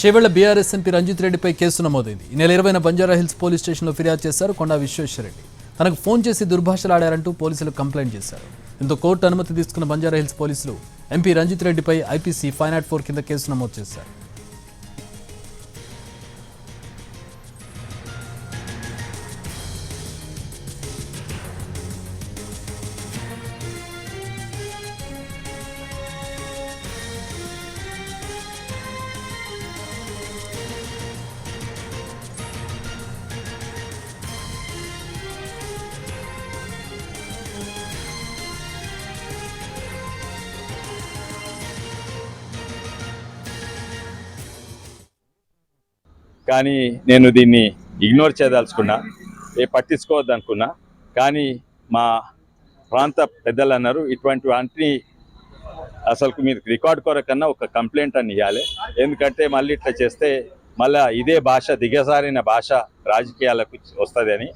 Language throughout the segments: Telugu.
చేవెళ్ల బీఆర్ఎస్ ఎంపీ రంజిత్ రెడ్డిపై కేసు నమోదైంది. ఈ నెల 20న బంజారాహిల్స్ పోలీస్ స్టేషన్లో ఫిర్యాదు చేశారు కొండా విశ్వేశ్వరరెడ్డి. తనకు ఫోన్ చేసి దుర్భాషలాడారంటూ పోలీసులకు కంప్లైంట్ చేశారు. దీంతో కోర్టు అనుమతి తీసుకున్న బంజారాహిల్స్ పోలీసులు ఎంపీ రంజిత్ రెడ్డిపై ఐపీసీ 504 కింద కేసు నమోదు చేశారు. కానీ నేను దీన్ని ఇగ్నోర్ చేయదలుచుకున్నా, పట్టించుకోవద్దు అనుకున్నా. కానీ మా ప్రాంత పెద్దలు అన్నారు, ఇటువంటి వాటిని అసలు మీరు రికార్డ్ కొరకన్నా ఒక కంప్లైంట్ అని ఇవ్వాలి. ఎందుకంటే మళ్ళీ ఇట్లా చేస్తే మళ్ళీ ఇదే భాష, దిగజారిన భాష రాజకీయాలకు వస్తుంది అని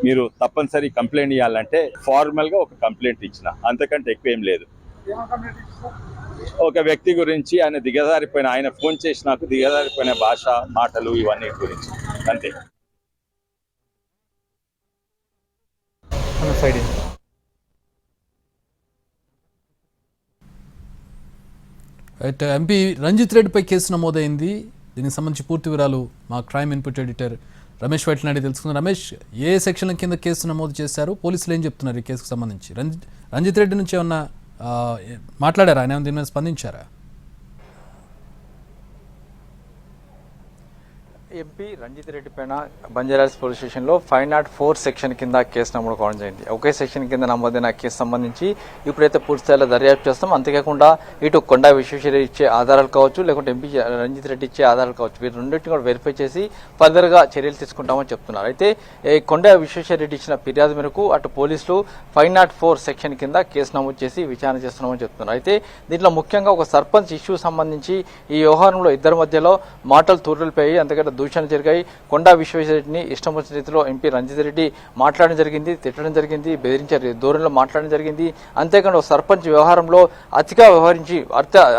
మీరు తప్పనిసరి కంప్లైంట్ ఇవ్వాలంటే ఫార్మల్గా ఒక కంప్లైంట్ ఇచ్చిన, అంతకంటే ఎక్కువ ఏం లేదు. ఒక వ్యక్తి గురించి ఆయన దిగజారిపోయిన, ఆయన ఫోన్ చేసి నాకు దిగజారిపోయిన భాష, మాటలు, ఇవన్నీ గురించి అంతే. అయితే ఎంపీ రంజిత్ రెడ్డిపై కేసు నమోదైంది. దీనికి సంబంధించి పూర్తి వివరాలు మా క్రైమ్ ఇన్పుట్ ఎడిటర్ రమేష్ వైట్లనాడి తెలుసుకుందాం. రమేష్, ఏ సెక్షన్ల కింద కేసు నమోదు చేశారు, పోలీసులు ఏం చెప్తున్నారు ఈ కేసుకు సంబంధించి? రంజిత్ రెడ్డి నుంచి ఏమన్నా మాట్లాడారా, ఆయన దీని మీద స్పందించారా? ఎంపీ రంజిత్ రెడ్డి పైన బంజారాహిల్స్ పోలీస్ స్టేషన్లో 504 సెక్షన్ కింద కేసు నమోదు కావడం జరిగింది. ఒకే సెక్షన్ కింద నమోదైన కేసు సంబంధించి ఇప్పుడైతే పూర్తి స్థాయిలో దర్యాప్తు చేస్తాం. అంతేకాకుండా ఇటు కొండా విశ్వేశ్వరరెడ్డి ఇచ్చే ఆధారాలు కావచ్చు, లేకుంటే ఎంపీ రంజిత్ రెడ్డి ఇచ్చే ఆధారాలు కావచ్చు, వీరు రెండింటిని కూడా వెరిఫై చేసి ఫర్దర్గా చర్యలు తీసుకుంటామని చెప్తున్నారు. అయితే కొండా విశ్వేశ్వరరెడ్డి ఇచ్చిన ఫిర్యాదు మేరకు అటు పోలీసులు 504 సెక్షన్ కింద కేసు నమోదు చేసి విచారణ చేస్తున్నామని చెప్తున్నారు. అయితే దీంట్లో ముఖ్యంగా ఒక సర్పంచ్ ఇష్యూ సంబంధించి ఈ వ్యవహారంలో ఇద్దరి మధ్యలో మాటలు తూర్పులపై అంతకంటే దూషణ జరిగాయి. కొండా విశ్వేశ్వరరెడ్డిని ఇష్టం వచ్చిన రీతిలో ఎంపీ రంజిత్ రెడ్డి మాట్లాడడం జరిగింది, తిట్టడం జరిగింది, బెదిరించే ధోరణిలో మాట్లాడడం జరిగింది. అంతేకాకుండా సర్పంచ్ వ్యవహారంలో అతిగా వ్యవహరించి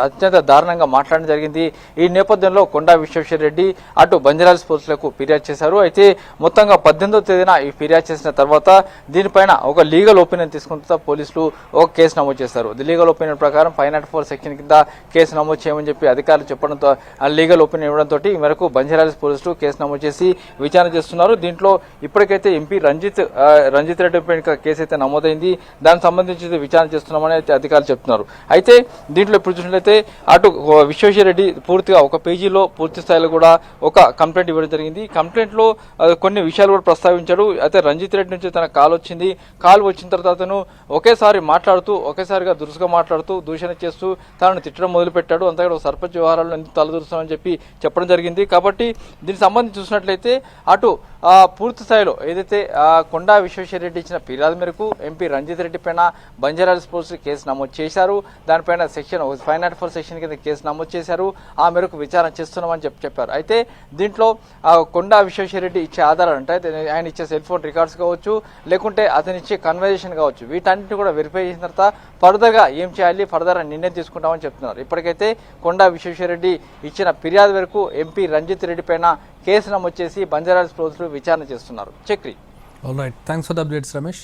అత్యంత దారుణంగా మాట్లాడడం జరిగింది. ఈ నేపథ్యంలో కొండా విశ్వేశ్వరరెడ్డి అటు బంజారాహిల్స్ పోలీసులకు ఫిర్యాదు చేశారు. అయితే మొత్తంగా 18వ తేదీన ఈ ఫిర్యాదు చేసిన తర్వాత దీనిపైన ఒక లీగల్ ఒపీనియన్ తీసుకున్న పోలీసులు ఒక కేసు నమోదు చేశారు. లీగల్ ఒపీనియన్ ప్రకారం 504 సెక్షన్ కింద కేసు నమోదు చేయమని చెప్పి అధికారులు చెప్పడంతో లీగల్ ఒపీనియన్ ఇవ్వడంతో ఈ మేరకు బంజారాహిల్స్ పోలీసులు కేసు నమోదు చేసి విచారణ చేస్తున్నారు. దీంట్లో ఇప్పటికైతే ఎంపీ రంజిత్ రెడ్డి పైన కేసు అయితే నమోదైంది. దానికి సంబంధించి విచారణ చేస్తున్నామని అయితే అధికారులు చెప్తున్నారు. అయితే దీంట్లో ఇప్పుడు చూసినట్లయితే అటు విశ్వేశ్వరరెడ్డి పూర్తిగా ఒక పేజీలో పూర్తి స్థాయిలో కూడా ఒక కంప్లైంట్ ఇవ్వడం జరిగింది. కంప్లైంట్లో కొన్ని విషయాలు కూడా ప్రస్తావించాడు. అయితే రంజిత్ రెడ్డి నుంచి తన కాల్ వచ్చింది. కాల్ వచ్చిన తర్వాత ఒకేసారి మాట్లాడుతూ, ఒకేసారిగా దురుసుగా మాట్లాడుతూ, దూషణ చేస్తూ తనను తిట్టడం మొదలుపెట్టాడు. అంతేకాదు సర్పంచ్ వ్యవహారాల్లో ఎందుకు తలదూరుస్తామని చెప్పి చెప్పడం జరిగింది. కాబట్టి దీనికి సంబంధించి చూసినట్లయితే అటు పూర్తి స్థాయిలో ఏదైతే కొండా విశ్వేశ్వరరెడ్డి ఇచ్చిన ఫిర్యాదు మేరకు ఎంపీ రంజిత్ రెడ్డి పైన బంజారాహిల్స్ పోలీసులు కేసు నమోదు చేశారు. దానిపైన సెక్షన్ 504 సెక్షన్ కింద కేసు నమోదు చేశారు. ఆ మేరకు విచారణ చేస్తున్నామని చెప్పారు. అయితే దీంట్లో కొండా విశ్వేశ్వరరెడ్డి ఇచ్చే ఆధారాలు అంటే ఆయన ఇచ్చే సెల్ ఫోన్ రికార్డ్స్ కావచ్చు, లేకుంటే అతను ఇచ్చే కన్వర్జేషన్ కావచ్చు, వీటన్నిటిని కూడా వెరిఫై చేసిన తర్వాత ఫర్దర్గా ఏం చేయాలి, ఫర్దర్గా నిర్ణయం తీసుకుంటామని చెప్తున్నారు. ఇప్పటికైతే కొండా విశ్వేశ్వరరెడ్డి ఇచ్చిన ఫిర్యాదు మేరకు ఎంపీ రంజిత్ రెడ్డి పైన కేసు నమోదు చేసి బంజారాహిల్స్ పోలీసులు విచారణ చేస్తున్నారు. Chakri. All right, thanks for the updates Ramesh.